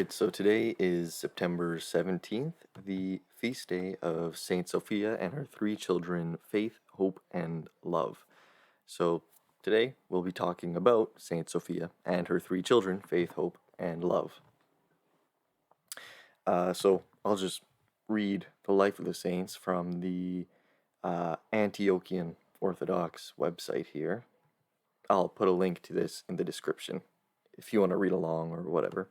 Alright, so today is September 17th, the feast day of Saint Sophia and her three children, Faith, Hope, and Love. So today we'll be talking about Saint Sophia and her three children, Faith, Hope, and Love. So I'll just read the life of the saints from the Antiochian Orthodox website here. I'll put a link to this in the description if you want to read along or whatever.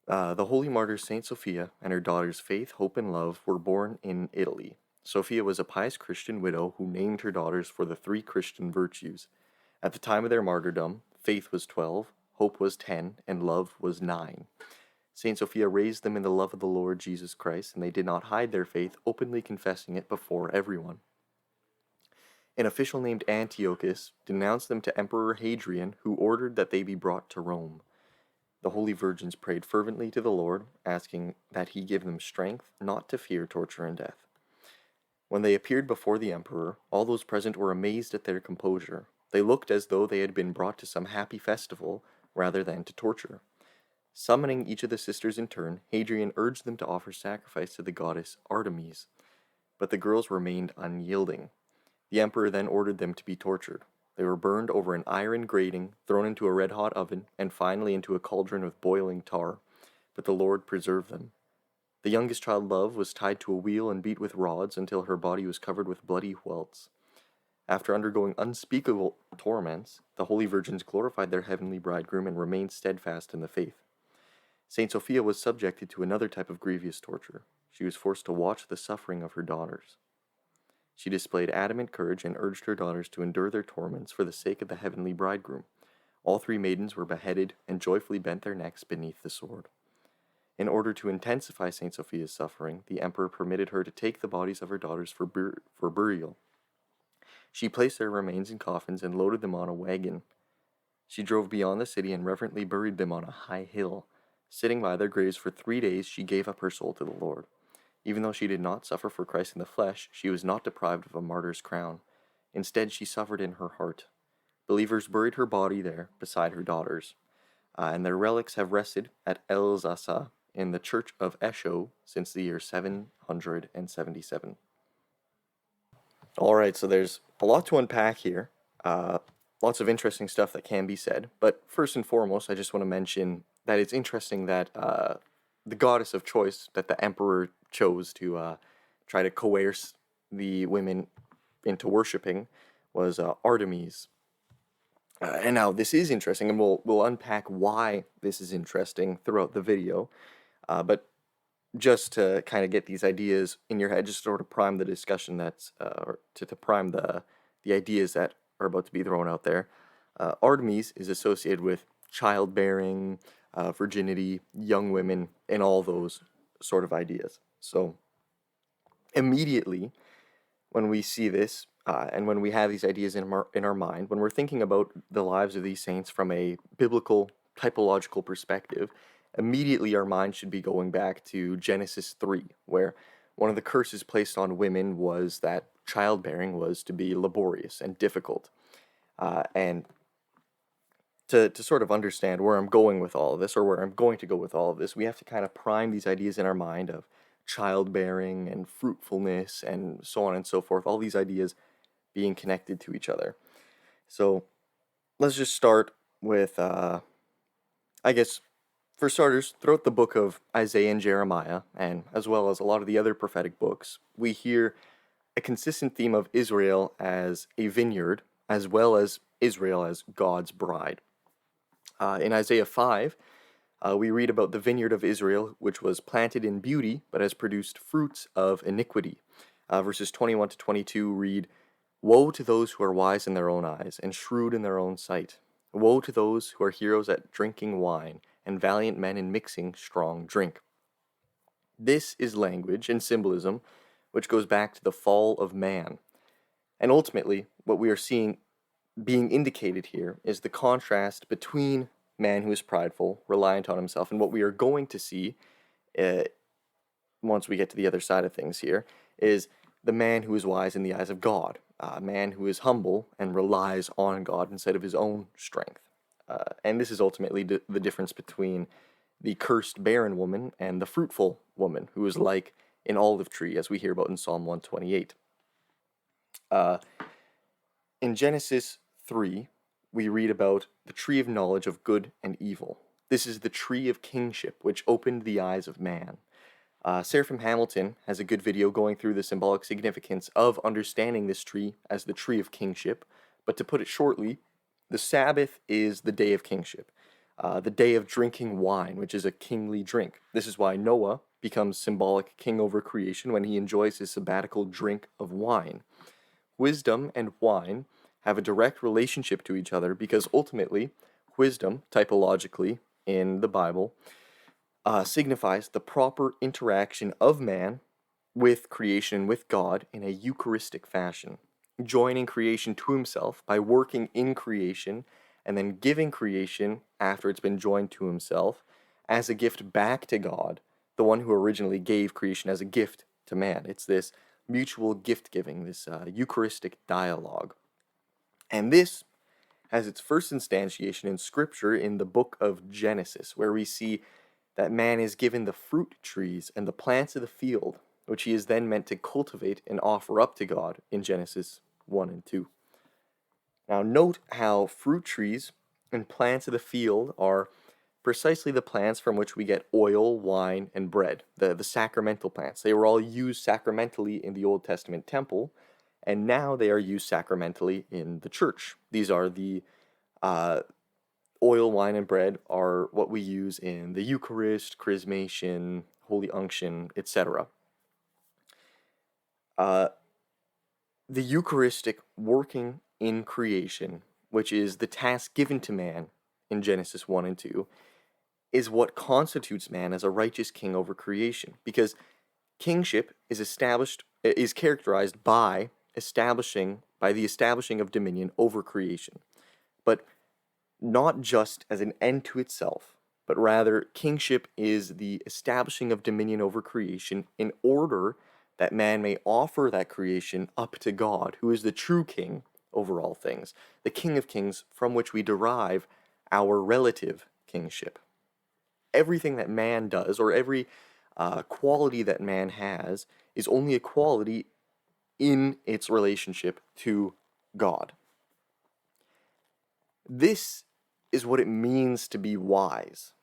The holy martyr Saint Sophia and her daughters Faith, Hope, and Love were born in Italy. Sophia was a pious Christian widow who named her daughters for the three Christian virtues. At the time of their martyrdom, Faith was 12, Hope was 10, and Love was 9. Saint Sophia raised them in the love of the Lord Jesus Christ, and they did not hide their faith, openly confessing it before everyone. An official named Antiochus denounced them to Emperor Hadrian, who ordered that they be brought to Rome. The holy virgins prayed fervently to the Lord, asking that he give them strength not to fear torture and death. When they appeared before the emperor, all those present were amazed at their composure. They looked as though they had been brought to some happy festival rather than to torture. Summoning each of the sisters in turn, Hadrian urged them to offer sacrifice to the goddess Artemis, but the girls remained unyielding. The emperor then ordered them to be tortured. They were burned over an iron grating, thrown into a red-hot oven, and finally into a cauldron of boiling tar, but the Lord preserved them. The youngest child, Love, was tied to a wheel and beat with rods until her body was covered with bloody welts. After undergoing unspeakable torments, the holy virgins glorified their heavenly bridegroom and remained steadfast in the faith. Saint Sophia was subjected to another type of grievous torture. She was forced to watch the suffering of her daughters. She displayed adamant courage and urged her daughters to endure their torments for the sake of the heavenly bridegroom. All three maidens were beheaded and joyfully bent their necks beneath the sword. In order to intensify Saint Sophia's suffering, the emperor permitted her to take the bodies of her daughters for burial. She placed their remains in coffins and loaded them on a wagon. She drove beyond the city and reverently buried them on a high hill. Sitting by their graves for 3 days, she gave up her soul to the Lord. Even though she did not suffer for Christ in the flesh, she was not deprived of a martyr's crown. Instead, she suffered in her heart. Believers buried her body there beside her daughters, and their relics have rested at Elzasa in the church of Esho since the year 777. Alright, so there's a lot to unpack here. Lots of interesting stuff that can be said, but first and foremost, I just want to mention that it's interesting that the goddess of choice that the emperor chose to try to coerce the women into worshipping was Artemis. And now this is interesting, and we'll unpack why this is interesting throughout the video. But just to kind of get these ideas in your head, just sort of prime the discussion that's, or to prime the ideas that are about to be thrown out there. Artemis is associated with childbearing, virginity, young women, and all those sort of ideas. So immediately when we see this, and when we have these ideas in our mind, when we're thinking about the lives of these saints from a biblical, typological perspective, immediately our mind should be going back to Genesis 3, where one of the curses placed on women was that childbearing was to be laborious and difficult. And to sort of understand where I'm going with all of this, or where I'm going to go with all of this, we have to kind of prime these ideas in our mind of childbearing and fruitfulness and so on and so forth, all these ideas being connected to each other. So let's just start with, I guess, for starters, throughout the book of Isaiah and Jeremiah, and as well as a lot of the other prophetic books, we hear a consistent theme of Israel as a vineyard, as well as Israel as God's bride. In Isaiah 5, we read about the vineyard of Israel, which was planted in beauty, but has produced fruits of iniquity. Verses 21 to 22 read, "Woe to those who are wise in their own eyes, and shrewd in their own sight. Woe to those who are heroes at drinking wine, and valiant men in mixing strong drink." This is language and symbolism which goes back to the fall of man. And ultimately, what we are seeing being indicated here is the contrast between man who is prideful, reliant on himself, and what we are going to see once we get to the other side of things here is the man who is wise in the eyes of God, a man who is humble and relies on God instead of his own strength. And this is ultimately the difference between the cursed barren woman and the fruitful woman, who is like an olive tree, as we hear about in Psalm 128. In Genesis 3, we read about the tree of knowledge of good and evil. This is the tree of kingship, which opened the eyes of man. Seraphim Hamilton has a good video going through the symbolic significance of understanding this tree as the tree of kingship. But to put it shortly, the Sabbath is the day of kingship, the day of drinking wine, which is a kingly drink. This is why Noah becomes symbolic king over creation when he enjoys his sabbatical drink of wine. Wisdom and wine have a direct relationship to each other because ultimately, wisdom, typologically in the Bible, signifies the proper interaction of man with creation, with God, in a Eucharistic fashion, joining creation to himself by working in creation and then giving creation, after it's been joined to himself, as a gift back to God, the one who originally gave creation as a gift to man. It's this mutual gift-giving, this Eucharistic dialogue. And this has its first instantiation in Scripture in the book of Genesis, where we see that man is given the fruit trees and the plants of the field, which he is then meant to cultivate and offer up to God in Genesis 1 and 2. Now note how fruit trees and plants of the field are precisely the plants from which we get oil, wine, and bread, the sacramental plants. They were all used sacramentally in the Old Testament temple, and now they are used sacramentally in the church. These are the oil, wine, and bread are what we use in the Eucharist, Chrismation, Holy Unction, etc. The Eucharistic working in creation, which is the task given to man in Genesis 1 and 2, is what constitutes man as a righteous king over creation, because kingship is characterized by the establishing of dominion over creation, but not just as an end to itself, but rather kingship is the establishing of dominion over creation in order that man may offer that creation up to God, who is the true king over all things, the King of Kings from which we derive our relative kingship. Everything that man does, or every quality that man has, is only a quality in its relationship to God. This is what it means to be wise,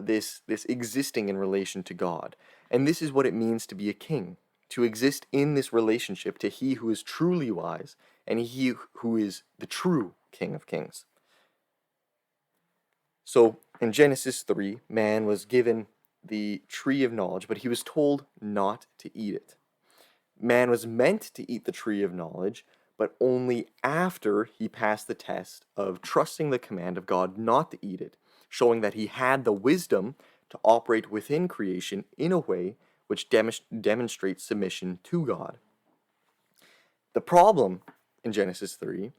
this existing in relation to God. And this is what it means to be a king, to exist in this relationship to he who is truly wise and he who is the true King of Kings. So in Genesis 3, man was given the tree of knowledge, but he was told not to eat it. Man was meant to eat the tree of knowledge, but only after he passed the test of trusting the command of God not to eat it, showing that he had the wisdom to operate within creation in a way which demonstrates submission to God. The problem in Genesis 3,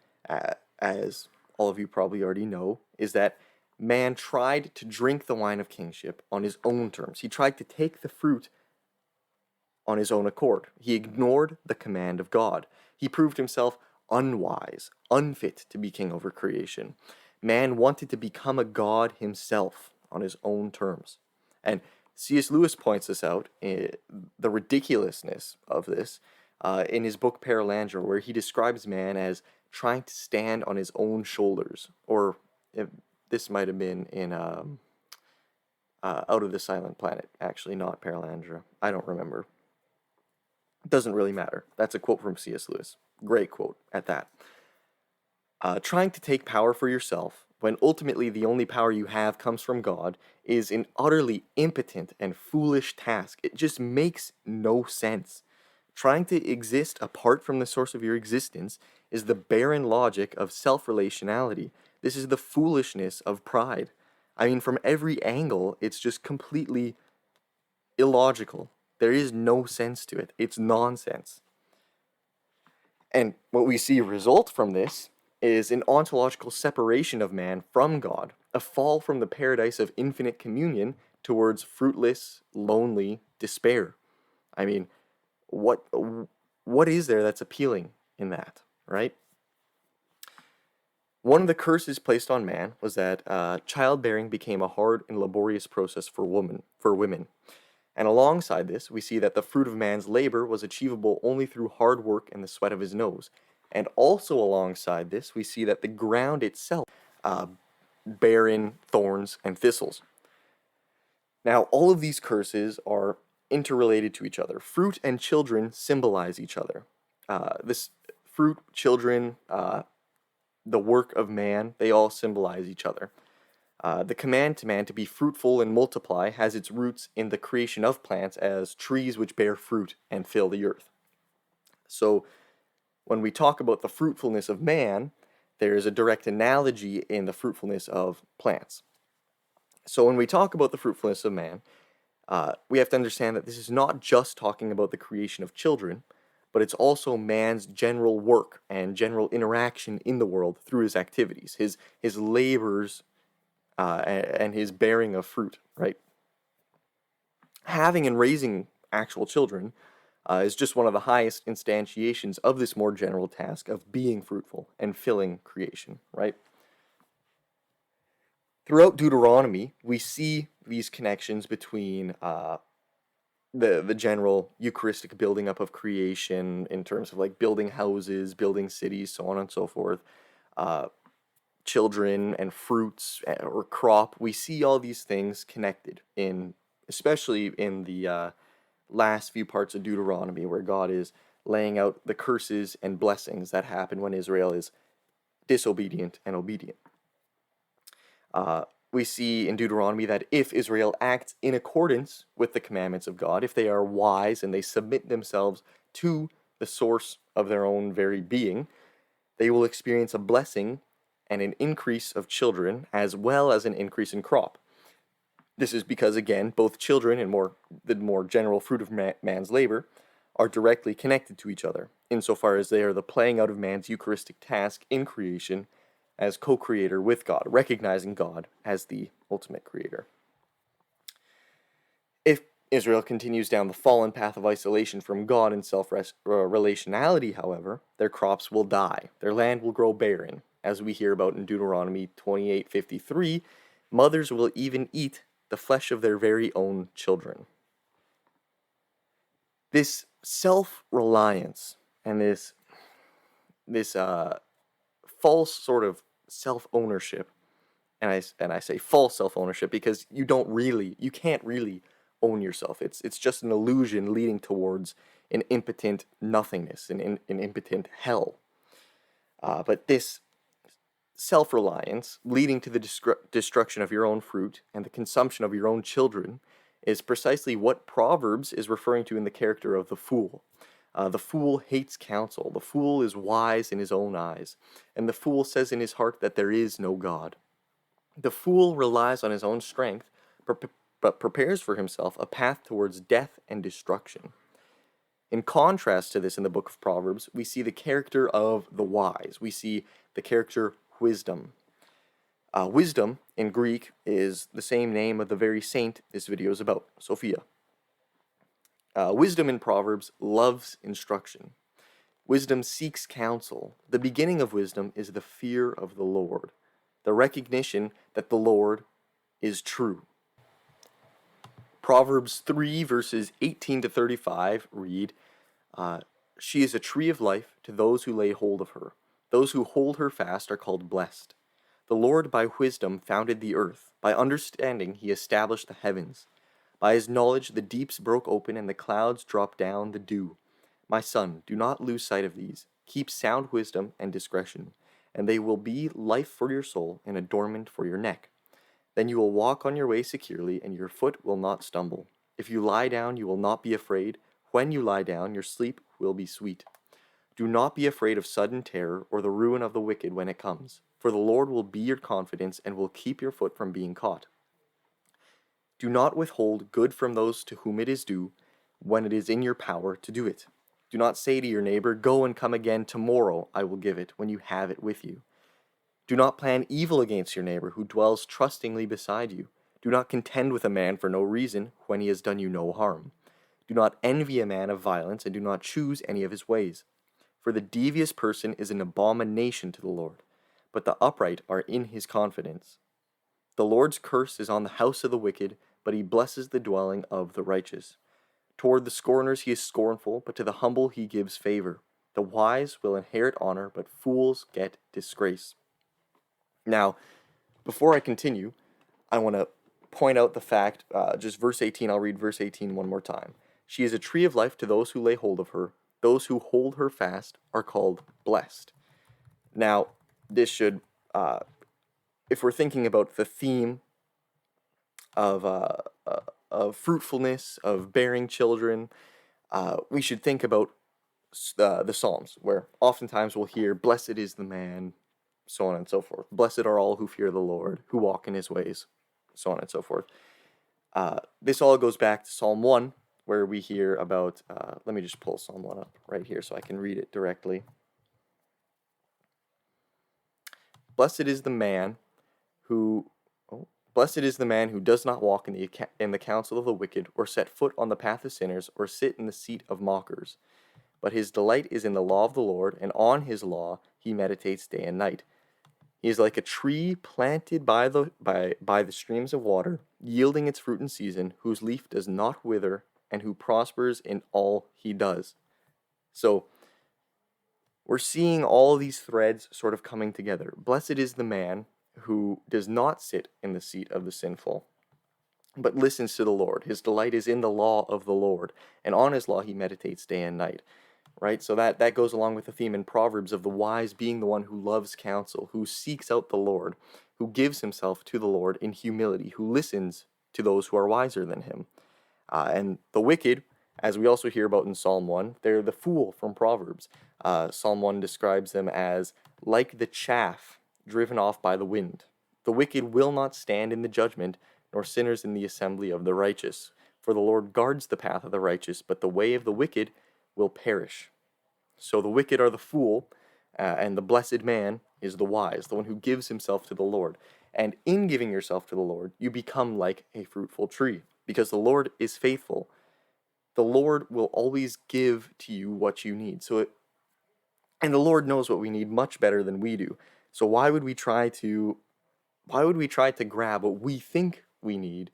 as all of you probably already know, is that man tried to drink the wine of kingship on his own terms. He tried to take the fruit on his own accord. He ignored the command of God. He proved himself unwise, unfit to be king over creation. Man wanted to become a god himself on his own terms. And C.S. Lewis points this out, the ridiculousness of this, in his book Paralandra, where he describes man as trying to stand on his own shoulders. Or this might have been in Out of the Silent Planet, actually, not Paralandra. I don't remember. It doesn't really matter. That's a quote from C.S. Lewis. Great quote at that. Trying to take power for yourself, when ultimately the only power you have comes from God, is an utterly impotent and foolish task. It just makes no sense. Trying to exist apart from the source of your existence is the barren logic of self-relationality. This is the foolishness of pride. I mean, from every angle, it's just completely illogical. There is no sense to it. It's nonsense. And what we see result from this is an ontological separation of man from God, a fall from the paradise of infinite communion towards fruitless, lonely despair. I mean, what is there that's appealing in that, right? One of the curses placed on man was that childbearing became a hard and laborious process for women. And alongside this, we see that the fruit of man's labor was achievable only through hard work and the sweat of his nose. And also alongside this, we see that the ground itself uh, barren thorns and thistles. Now, all of these curses are interrelated to each other. Fruit and children symbolize each other. This fruit, children, the work of man, they all symbolize each other. The command to man to be fruitful and multiply has its roots in the creation of plants as trees which bear fruit and fill the earth. So, when we talk about the fruitfulness of man, there is a direct analogy in the fruitfulness of plants. So, when we talk about the fruitfulness of man, we have to understand that this is not just talking about the creation of children, but it's also man's general work and general interaction in the world through his activities, his labors, and his bearing of fruit, right? Having and raising actual children is just one of the highest instantiations of this more general task of being fruitful and filling creation, right? Throughout Deuteronomy, we see these connections between the general Eucharistic building up of creation in terms of like building houses, building cities, so on and so forth, children and fruits or crop. We see all these things connected in, especially in the last few parts of Deuteronomy, where God is laying out the curses and blessings that happen when Israel is disobedient and obedient. We see in Deuteronomy that if Israel acts in accordance with the commandments of God, if they are wise and they submit themselves to the source of their own very being, they will experience a blessing and an increase of children as well as an increase in crop. This is because, again, both children and the more general fruit of man's labor are directly connected to each other, insofar as they are the playing out of man's Eucharistic task in creation as co-creator with God, recognizing God as the ultimate creator. If Israel continues down the fallen path of isolation from God and self-relationality, however, their crops will die. Their land will grow barren. As we hear about in Deuteronomy 28:53, mothers will even eat the flesh of their very own children. This self-reliance and this false sort of self-ownership, and I say false self-ownership because you can't really own yourself. It's just an illusion leading towards an impotent nothingness, an impotent hell. But this self-reliance leading to the destruction of your own fruit and the consumption of your own children is precisely what Proverbs is referring to in the character of the fool. The fool hates counsel. The fool is wise in his own eyes. And the fool says in his heart that there is no God. The fool relies on his own strength, but prepares for himself a path towards death and destruction. In contrast to this in the book of Proverbs, we see the character of the wise. We see the character wisdom. Wisdom in Greek is the same name of the very saint this video is about, Sophia. Wisdom in Proverbs loves instruction. Wisdom seeks counsel. The beginning of wisdom is the fear of the Lord, the recognition that the Lord is true. Proverbs 3 verses 18 to 35 read, "She is a tree of life to those who lay hold of her. Those who hold her fast are called blessed. The Lord by wisdom founded the earth. By understanding he established the heavens. By his knowledge the deeps broke open and the clouds dropped down the dew. My son, do not lose sight of these. Keep sound wisdom and discretion, and they will be life for your soul and adornment for your neck. Then you will walk on your way securely, and your foot will not stumble. If you lie down, you will not be afraid. When you lie down, your sleep will be sweet. Do not be afraid of sudden terror or the ruin of the wicked when it comes, for the Lord will be your confidence and will keep your foot from being caught. Do not withhold good from those to whom it is due, when it is in your power to do it. Do not say to your neighbor, 'Go and come again tomorrow, I will give it,' when you have it with you. Do not plan evil against your neighbor who dwells trustingly beside you. Do not contend with a man for no reason, when he has done you no harm. Do not envy a man of violence, and do not choose any of his ways. For the devious person is an abomination to the Lord, but the upright are in his confidence. The Lord's curse is on the house of the wicked, but he blesses the dwelling of the righteous. Toward the scorners he is scornful, but to the humble he gives favor. The wise will inherit honor, but fools get disgrace. Now, before I continue, I want to point out the fact, just verse 18, I'll read verse 18 one more time. She is a tree of life to those who lay hold of her. Those who hold her fast are called blessed. Now, this should, if we're thinking about the theme of fruitfulness, of bearing children, we should think about the Psalms, where oftentimes we'll hear, "Blessed is the man," so on and so forth. "Blessed are all who fear the Lord, who walk in his ways," so on and so forth. This all goes back to Psalm 1, where we hear about, let me just pull Psalm 1 up right here so I can read it directly. Blessed is the man who does not walk in the counsel of the wicked, or set foot on the path of sinners, or sit in the seat of mockers. But his delight is in the law of the Lord, and on his law he meditates day and night. He is like a tree planted by the streams of water, yielding its fruit in season, whose leaf does not wither, and who prospers in all he does. So, we're seeing all these threads sort of coming together. Blessed is the man who does not sit in the seat of the sinful, but listens to the Lord. His delight is in the law of the Lord, and on his law he meditates day and night. Right? So that goes along with the theme in Proverbs of the wise being the one who loves counsel, who seeks out the Lord, who gives himself to the Lord in humility, who listens to those who are wiser than him. And the wicked, as we also hear about in Psalm 1, they're the fool from Proverbs. Psalm 1 describes them as like the chaff driven off by the wind. The wicked will not stand in the judgment, nor sinners in the assembly of the righteous. For the Lord guards the path of the righteous, but the way of the wicked will perish. So the wicked are the fool, and the blessed man is the wise, the one who gives himself to the Lord. And in giving yourself to the Lord, you become like a fruitful tree, because the Lord is faithful. The Lord will always give to you what you need. And the Lord knows what we need much better than we do. So why would we try to grab what we think we need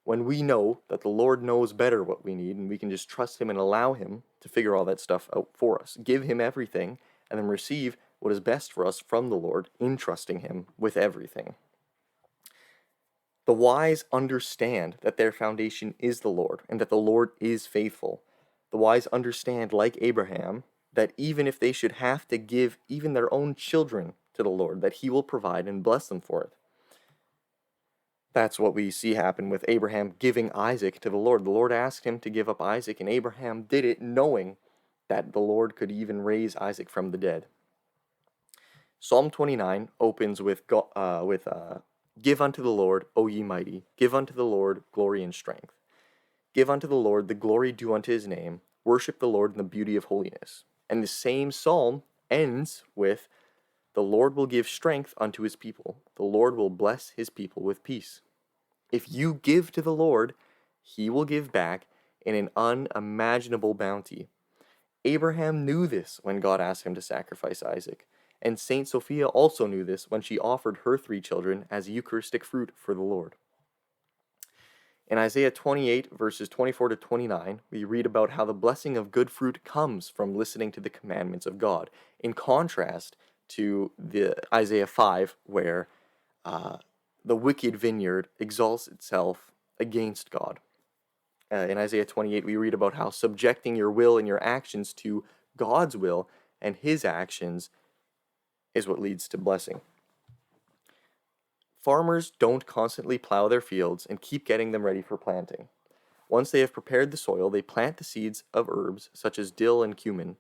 when we know that the Lord knows better what we need, and we can just trust him and allow him to figure all that stuff out for us? Give him everything, and then receive what is best for us from the Lord in trusting him with everything. The wise understand that their foundation is the Lord, and that the Lord is faithful. The wise understand, like Abraham, that even if they should have to give even their own children to the Lord, that he will provide and bless them for it. That's what we see happen with Abraham giving Isaac to the Lord. The Lord asked him to give up Isaac, and Abraham did it knowing that the Lord could even raise Isaac from the dead. Psalm 29 opens with "Give unto the Lord, O ye mighty, give unto the Lord glory and strength. Give unto the Lord the glory due unto his name. Worship the Lord in the beauty of holiness." And the same psalm ends with, "The Lord will give strength unto his people. The Lord will bless his people with peace." If you give to the Lord, he will give back in an unimaginable bounty. Abraham knew this when God asked him to sacrifice Isaac. And Saint Sophia also knew this when she offered her 3 children as Eucharistic fruit for the Lord. In Isaiah 28, verses 24 to 29, we read about how the blessing of good fruit comes from listening to the commandments of God, in contrast to the Isaiah 5, where the wicked vineyard exalts itself against God. In Isaiah 28, we read about how subjecting your will and your actions to God's will and his actions is what leads to blessing. Farmers don't constantly plow their fields and keep getting them ready for planting. Once they have prepared the soil, they plant the seeds of herbs such as dill and cumin.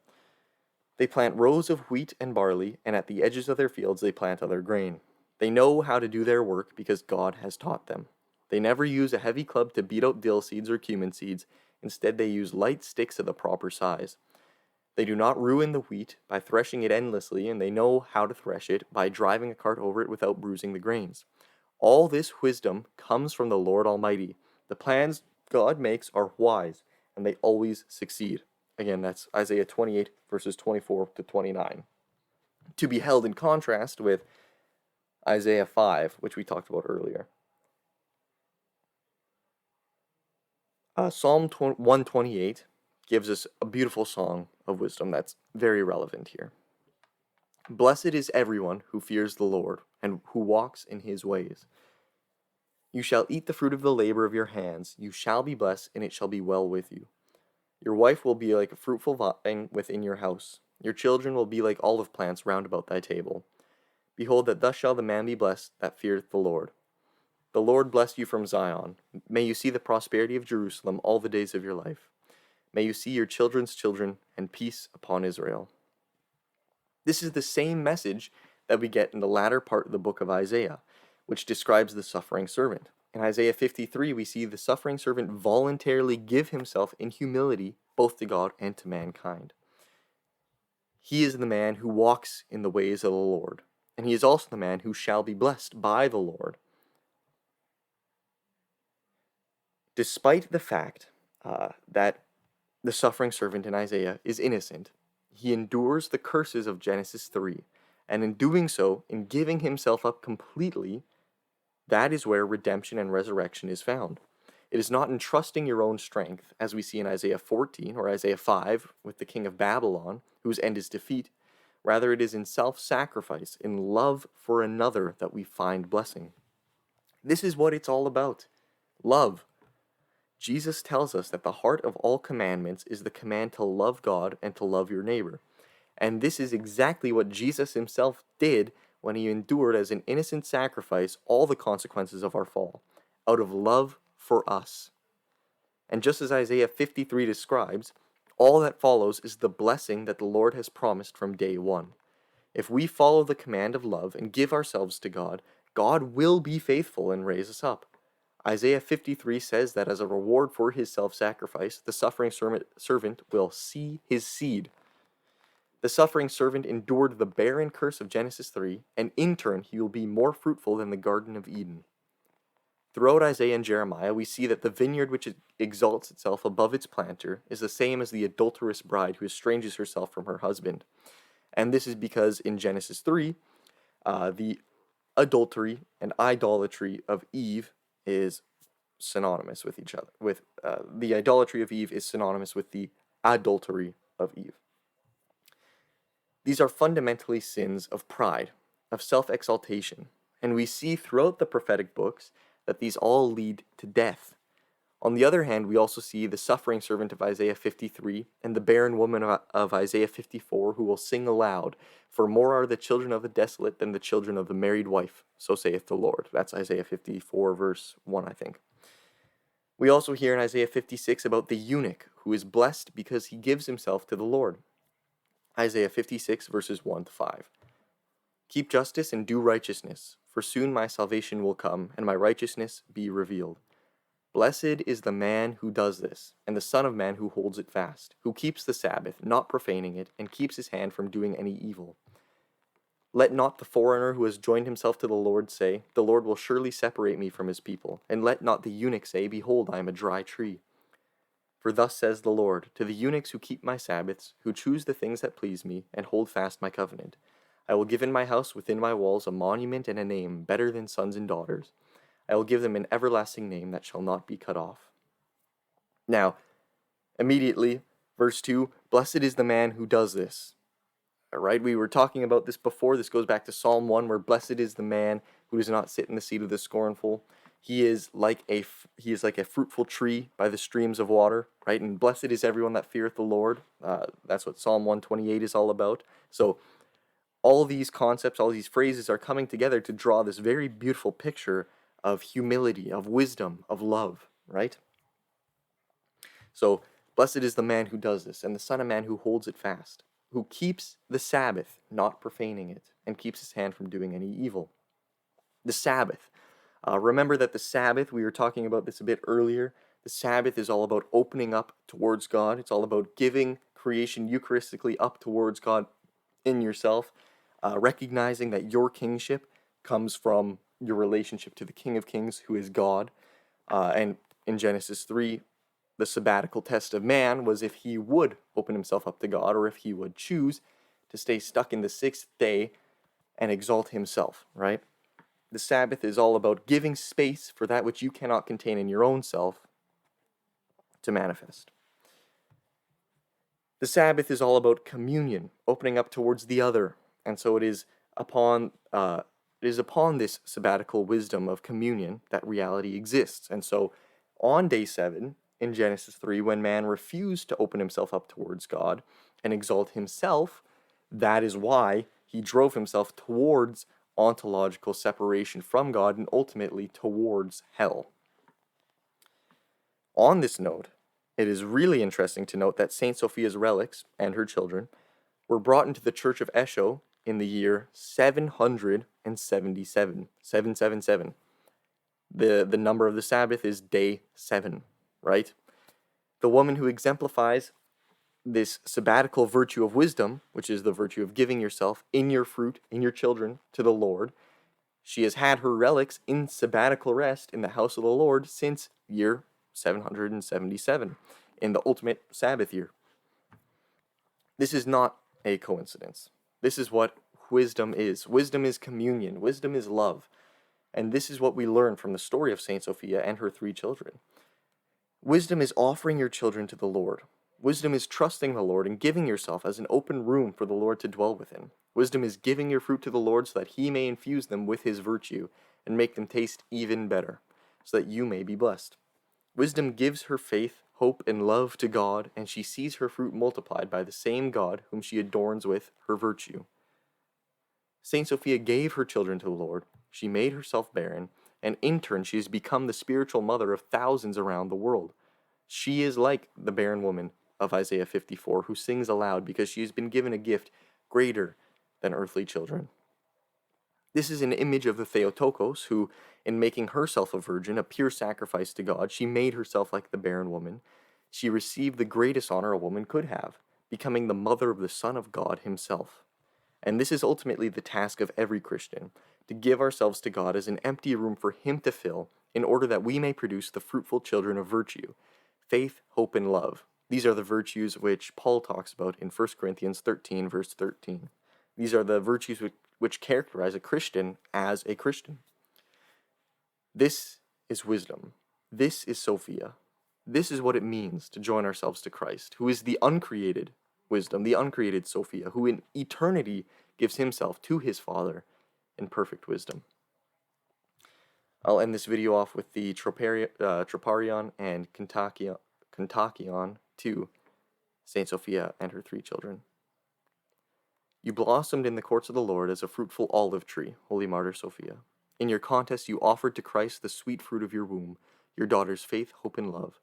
They plant rows of wheat and barley, and at the edges of their fields they plant other grain. They know how to do their work because God has taught them. They never use a heavy club to beat out dill seeds or cumin seeds. Instead, they use light sticks of the proper size. They do not ruin the wheat by threshing it endlessly, and they know how to thresh it by driving a cart over it without bruising the grains. All this wisdom comes from the Lord Almighty. The plans God makes are wise, and they always succeed. Again, that's Isaiah 28, verses 24 to 29. To be held in contrast with Isaiah 5, which we talked about earlier. Psalm 128 gives us a beautiful song of wisdom that's very relevant here. Blessed is everyone who fears the Lord and who walks in his ways. You shall eat the fruit of the labor of your hands. You shall be blessed, and it shall be well with you. Your wife will be like a fruitful vine within your house. Your children will be like olive plants round about thy table. Behold, that thus shall the man be blessed that feareth the Lord. The Lord bless you from Zion. May you see the prosperity of Jerusalem all the days of your life. May you see your children's children, and peace upon Israel. This is the same message that we get in the latter part of the book of Isaiah, which describes the suffering servant. In Isaiah 53, we see the suffering servant voluntarily give himself in humility both to God and to mankind. He is the man who walks in the ways of the Lord, and he is also the man who shall be blessed by the Lord. Despite the fact that the suffering servant in Isaiah is innocent, he endures the curses of Genesis 3, and in doing so, in giving himself up completely, that is where redemption and resurrection is found. It is not in trusting your own strength, as we see in Isaiah 14 or Isaiah 5 with the king of Babylon, whose end is defeat. Rather, it is in self-sacrifice, in love for another, that we find blessing. This is what it's all about. Love. Jesus tells us that the heart of all commandments is the command to love God and to love your neighbor. And this is exactly what Jesus himself did when he endured as an innocent sacrifice all the consequences of our fall, out of love for us. And just as Isaiah 53 describes, all that follows is the blessing that the Lord has promised from day one. If we follow the command of love and give ourselves to God, God will be faithful and raise us up. Isaiah 53 says that as a reward for his self-sacrifice, the suffering servant will see his seed. The suffering servant endured the barren curse of Genesis 3, and in turn he will be more fruitful than the Garden of Eden. Throughout Isaiah and Jeremiah, we see that the vineyard which exalts itself above its planter is the same as the adulterous bride who estranges herself from her husband. And this is because in Genesis 3, the adultery and idolatry of Eve is synonymous with each other. The idolatry of Eve is synonymous with the adultery of Eve. These are fundamentally sins of pride, of self-exaltation, and we see throughout the prophetic books that these all lead to death. On the other hand, we also see the suffering servant of Isaiah 53 and the barren woman of Isaiah 54 who will sing aloud, "For more are the children of the desolate than the children of the married wife, so saith the Lord." That's Isaiah 54 verse 1, I think. We also hear in Isaiah 56 about the eunuch who is blessed because he gives himself to the Lord. Isaiah 56 verses 1 to 5. Keep justice and do righteousness, for soon my salvation will come, and my righteousness be revealed. Blessed is the man who does this, and the Son of Man who holds it fast, who keeps the Sabbath, not profaning it, and keeps his hand from doing any evil. Let not the foreigner who has joined himself to the Lord say, "The Lord will surely separate me from his people," and let not the eunuch say, "Behold, I am a dry tree." For thus says the Lord, to the eunuchs who keep my Sabbaths, who choose the things that please me, and hold fast my covenant, I will give in my house within my walls a monument and a name better than sons and daughters. I will give them an everlasting name that shall not be cut off. Now, immediately, verse 2, blessed is the man who does this. All right, we were talking about this before. This goes back to Psalm 1, where blessed is the man who does not sit in the seat of the scornful. He is like a fruitful tree by the streams of water, right? And blessed is everyone that feareth the Lord. That's what Psalm 128 is all about. So all these concepts, all these phrases are coming together to draw this very beautiful picture of humility, of wisdom, of love, right? So, blessed is the man who does this, and the Son of Man who holds it fast, who keeps the Sabbath, not profaning it, and keeps his hand from doing any evil. The Sabbath. Remember that the Sabbath, we were talking about this a bit earlier, the Sabbath is all about opening up towards God. It's all about giving creation eucharistically up towards God in yourself, recognizing that your kingship comes from your relationship to the King of Kings, who is God. And in Genesis 3, the sabbatical test of man was if he would open himself up to God, or if he would choose to stay stuck in the sixth day and exalt himself, right? The Sabbath is all about giving space for that which you cannot contain in your own self to manifest. The Sabbath is all about communion, opening up towards the other, and so it is upon this sabbatical wisdom of communion that reality exists. And so on day 7 in Genesis 3, when man refused to open himself up towards God and exalt himself, that is why he drove himself towards ontological separation from God and ultimately towards hell. On this note, it is really interesting to note that Saint Sophia's relics and her children were brought into the Church of Esho in the year 777. 777. The number of the Sabbath is day 7, right? The woman who exemplifies this sabbatical virtue of wisdom, which is the virtue of giving yourself in your fruit, in your children, to the Lord, she has had her relics in sabbatical rest in the house of the Lord since year 777, in the ultimate Sabbath year. This is not a coincidence. This is what wisdom is. Wisdom is communion. Wisdom is love. And this is what we learn from the story of Saint Sophia and her 3 children. Wisdom is offering your children to the Lord. Wisdom is trusting the Lord and giving yourself as an open room for the Lord to dwell within. Wisdom is giving your fruit to the Lord so that he may infuse them with his virtue and make them taste even better, so that you may be blessed. Wisdom gives her faith, hope, and love to God, and she sees her fruit multiplied by the same God whom she adorns with her virtue. Saint Sophia gave her children to the Lord, she made herself barren, and in turn she has become the spiritual mother of thousands around the world. She is like the barren woman of Isaiah 54, who sings aloud because she has been given a gift greater than earthly children. This is an image of the Theotokos, who, in making herself a virgin, a pure sacrifice to God, she made herself like the barren woman. She received the greatest honor a woman could have, becoming the mother of the Son of God himself. And this is ultimately the task of every Christian, to give ourselves to God as an empty room for him to fill, in order that we may produce the fruitful children of virtue, faith, hope, and love. These are the virtues which Paul talks about in 1 Corinthians 13, verse 13. These are the virtues which characterize a Christian as a Christian. This is wisdom. This is Sophia. This is what it means to join ourselves to Christ, who is the uncreated wisdom, the uncreated Sophia, who in eternity gives himself to his Father in perfect wisdom. I'll end this video off with the Troparion and Kontakion to Saint Sophia and her 3 children. You blossomed in the courts of the Lord as a fruitful olive tree, holy martyr Sophia. In your contest you offered to Christ the sweet fruit of your womb, your daughter's faith, hope, and love.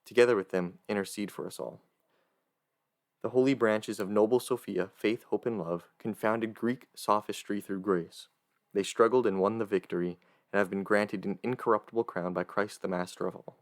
Together with them, intercede for us all. The holy branches of noble Sophia, faith, hope, and love, confounded Greek sophistry through grace. They struggled and won the victory, and have been granted an incorruptible crown by Christ the Master of all.